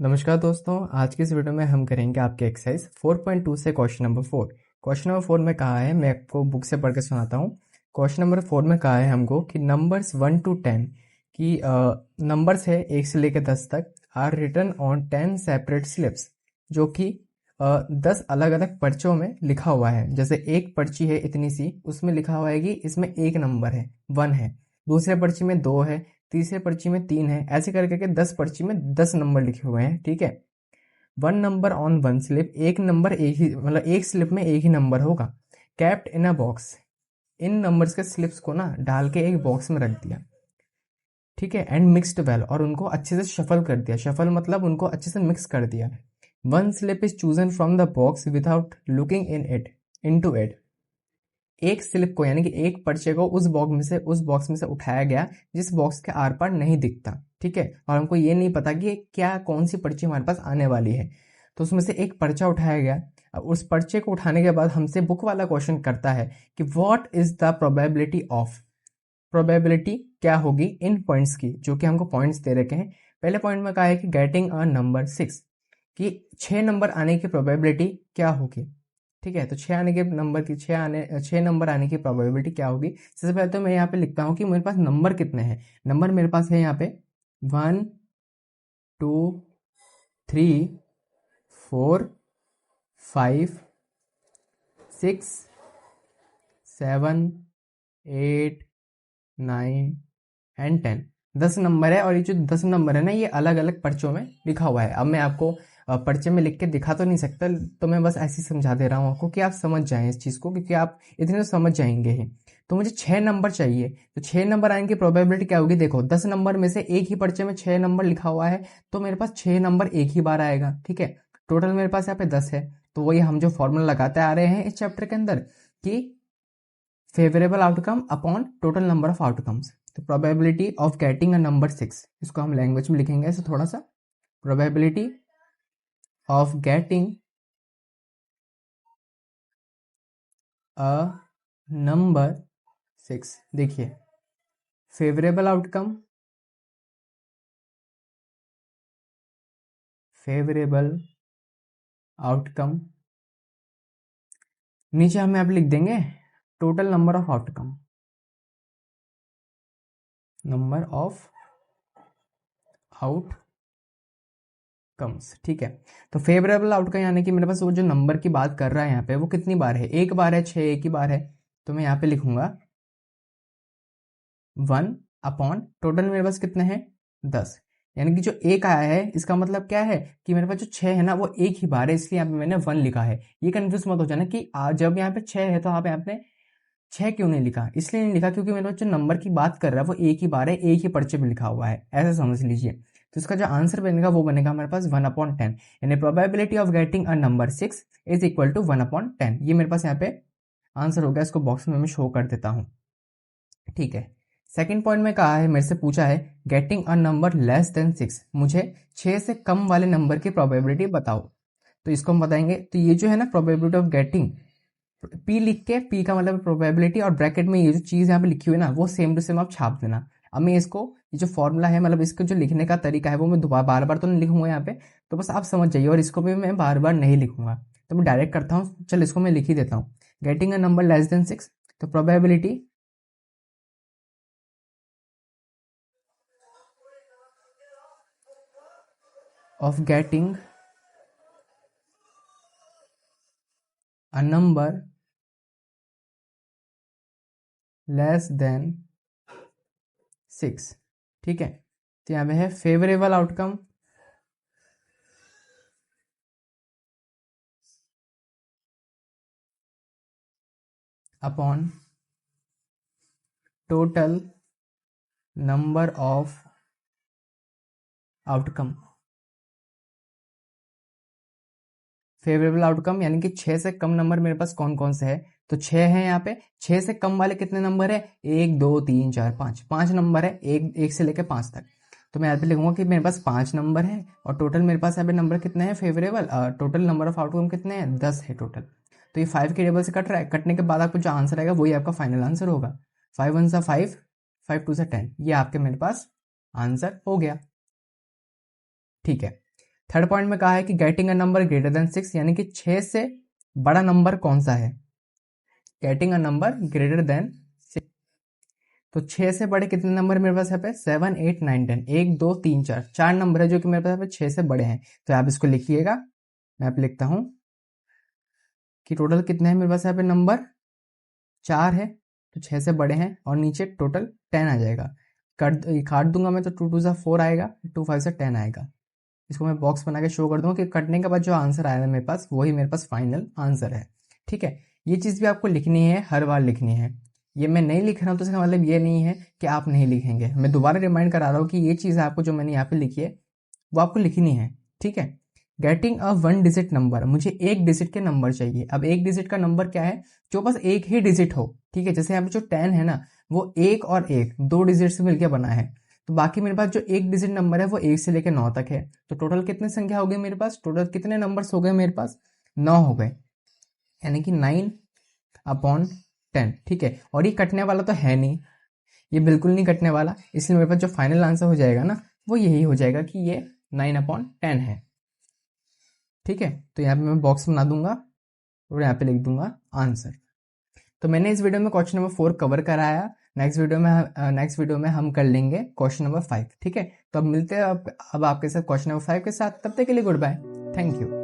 नमस्कार दोस्तों, आज की इस वीडियो में हम करेंगे आपके एक्सरसाइज 4.2 से क्वेश्चन नंबर 4। क्वेश्चन नंबर 4 में कहा है, मैं आपको बुक से पढ़ के सुनाता हूँ। क्वेश्चन नंबर 4 में कहा है हमको कि नंबर्स 1 to 10 की नंबर्स है 1 से लेकर 10 तक are written on 10 separate slips, जो कि 10 अलग अलग पर्चों में लिखा हुआ है। जैसे एक पर्ची है इतनी सी, उसमें लिखा हुआ है कि इसमें एक नंबर है 1 है, दूसरे पर्ची में 2 है, तीसरे पर्ची में 3 है, ऐसे करके के 10 पर्ची में 10 नंबर लिखे हुए हैं। ठीक है, 1 नंबर ऑन 1 स्लिप, एक नंबर एक ही मतलब एक स्लिप में एक ही नंबर होगा। Kept in a box, in numbers के स्लिप्स को ना डाल के एक बॉक्स में रख दिया। ठीक है, एंड मिक्स्ड वेल, और उनको अच्छे से शफल कर दिया। शफल मतलब उनको अच्छे से मिक्स कर दिया। 1 slip is chosen from the box without looking into it. एक स्लिप को यानी कि एक पर्चे को उस बॉक्स में से उठाया गया जिस बॉक्स के आर पार नहीं दिखता। ठीक है, और हमको ये नहीं पता कि क्या कौन सी पर्ची हमारे पास आने वाली है। तो उसमें से एक पर्चा उठाया गया। अब उस पर्चे को उठाने के बाद हमसे बुक वाला क्वेश्चन करता है कि what is the probability of, probability क्या होगी इन पॉइंट्स की, जो कि हमको पॉइंट्स दे रखे हैं। पहले पॉइंट में कहा है कि गेटिंग अ नंबर 6, कि 6 नंबर आने की प्रोबेबिलिटी क्या होगी। ठीक है, तो 6 नंबर आने की प्रोबेबिलिटी क्या होगी। सबसे पहले तो मैं यहाँ पे लिखता हूँ कि मेरे पास नंबर कितने हैं। नंबर मेरे पास है यहाँ पे 1 2 3 4 5 6 7 8 9 एंड 10। 10 नंबर है, और ये जो 10 नंबर है ना, ये अलग अलग पर्चों में लिखा हुआ है। अब मैं आपको पर्चे में लिख के दिखा तो नहीं सकता, तो मैं बस ऐसे ही समझा दे रहा हूँ आपको कि आप समझ जाएं इस चीज़ को, क्योंकि आप इतने तो समझ जाएंगे ही। तो मुझे 6 नंबर चाहिए, तो 6 नंबर आने की प्रोबेबिलिटी क्या होगी। देखो, 10 नंबर में से एक ही पर्चे में 6 नंबर लिखा हुआ है, तो मेरे पास 6 नंबर एक ही बार आएगा। ठीक है, टोटल मेरे पास यहाँ पे 10 है। तो वही हम जो फॉर्मूला लगाते आ रहे हैं इस चैप्टर के अंदर, कि favourable outcome upon total number of outcomes. तो probability of getting a number 6, इसको हम लैंग्वेज में लिखेंगे ऐसे थोड़ा सा। Probability of getting a number 6। देखिए, फेवरेबल आउटकम, फेवरेबल आउटकम, नीचे हम यहाँ पे लिख देंगे total number of outcome, number of outcomes. ठीक है, तो फेवरेबल आउटकम यानी कि मेरे पास वो जो नंबर की बात कर रहा है यहाँ पे, वो कितनी बार है, एक बार है, 6 एक ही बार है। तो मैं यहाँ पे लिखूंगा 1 अपॉन टोटल मेरे पास कितने हैं 10। यानी कि जो एक आया है इसका मतलब क्या है कि मेरे पास जो 6 है ना वो एक ही बार है, इसलिए यहाँ पे मैंने 1 लिखा है। ये कंफ्यूज मत हो जाना कि जब यहाँ पे 6 है तो आप यहाँ पे 6 क्यों नहीं लिखा। इसलिए नहीं लिखा क्योंकि मेरे पास जो नंबर की बात कर रहा है वो एक ही बार है, एक ही पर्चे में लिखा हुआ है, ऐसा समझ लीजिए। तो इसका जो आंसर बनेगा वो बनेगा हमारे पास 1/10, यानी probability of getting a number 6 is equal to 1/10। ये मेरे पास यहाँ पे आंसर हो गया, इसको बॉक्स में मैं शो कर देता हूँ। ठीक है, सेकंड पॉइंट में कहा है, मेरे से पूछा है getting a number less than 6, मुझे 6 से कम वाले नंबर की प्रोबेबिलिटी बताओ। तो इसको हम बताएंगे। तो ये जो है ना प्रोबेबिलिटी ऑफ गेटिंग, पी लिख के, पी का मतलब प्रोबेबिलिटी, और ब्रैकेट में ये जो चीज़ यहाँ पे लिखी हुई है ना वो सेम टू सेम आप छाप देना। अब मैं इसको, ये जो फॉर्मूला है मतलब इसको जो लिखने का तरीका है वो मैं दोबारा बार बार तो नहीं लिखूंगा यहाँ पे, तो बस आप समझ जाइए, और इसको भी मैं बार बार नहीं लिखूंगा। तो मैं डायरेक्ट करता हूँ, चल इसको मैं लिख ही देता हूँ। Getting a number less than 6, तो probability of getting a number less than 6। ठीक है, तो यहाँ पे है favourable outcome upon total number of outcome. Favourable outcome यानी कि 6 से कम नंबर मेरे पास कौन कौन से है, तो 6 है यहाँ पे। 6 से कम वाले कितने नंबर है, 1 2 3 4 5, 5 नंबर है, एक से लेकर 5 तक। तो मैं यहाँ पे लिखूंगा कि मेरे पास 5 नंबर है, और टोटल मेरे पास यहाँ पे नंबर कितने हैं favourable, total number of outcome कितने हैं, 10 है टोटल। तो ये 5 के टेबल से कट रहा है, कटने के बाद आपको जो आंसर आएगा वही आपका फाइनल आंसर होगा। 5 1 सा 5, 5 2 सा 10, ये आपके मेरे पास आंसर हो गया। ठीक है, थर्ड पॉइंट में कहा है कि getting a number greater than 6, यानी कि 6 से बड़ा नंबर कौन सा है, getting a number greater than 6। तो 6 से बड़े कितने नंबर मेरे पास है पे, 7 8 9 10, 1 2 3 4, 4 नंबर है जो कि मेरे पास है पे 6 से बड़े हैं। तो आप इसको लिखिएगा, मैं यहाँ पे लिखता हूं कि टोटल कितने हैं मेरे पास यहाँ पे नंबर, 4 है, तो 6 से बड़े हैं, और नीचे टोटल 10 आ जाएगा। काट दूंगा मैं तो 2 2 4 आएगा, 2 5 से 10 आएगा। इसको मैं बॉक्स बना के शो कर दूंगा कि कटने के बाद जो आंसर आया है मेरे पास वही मेरे पास फाइनल आंसर है। ठीक है, ये चीज़ भी आपको लिखनी है, हर बार लिखनी है। ये मैं नहीं लिख रहा हूँ तो इसका मतलब ये नहीं है कि आप नहीं लिखेंगे। मैं दोबारा रिमाइंड करा रहा हूँ कि ये चीज़ आपको जो मैंने यहाँ पे लिखी है वो आपको लिखनी है। ठीक है, गेटिंग अ 1 डिजिट नंबर, मुझे 1 डिजिट के नंबर चाहिए। अब 1 डिजिट का नंबर क्या है, जो बस एक ही डिजिट हो। ठीक है, जैसे यहाँ पे जो 10 है ना, वो 1 और 1 2 डिजिट से मिलकर बना है। तो बाकी मेरे पास जो 1 डिजिट नंबर है वो 1 से लेकर 9 तक है। तो टोटल कितने संख्या हो गए मेरे पास, टोटल कितने नंबर्स हो गए मेरे पास, 9 हो गए, यानी कि 9/10। ठीक है, और ये कटने वाला तो है नहीं, ये बिल्कुल नहीं कटने वाला, इसलिए मेरे पास जो फाइनल आंसर हो जाएगा ना वो यही हो जाएगा कि ये 9/10 है। ठीक है, तो यहाँ पे मैं बॉक्स बना दूंगा और यहाँ पे लिख दूंगा आंसर। तो मैंने इस वीडियो में क्वेश्चन नंबर 4 कवर कराया। नेक्स्ट वीडियो में हम कर लेंगे क्वेश्चन नंबर 5। ठीक है, तो अब मिलते हैं अब आपके साथ क्वेश्चन नंबर 5 के साथ। तब तक के लिए गुड बाय, थैंक यू।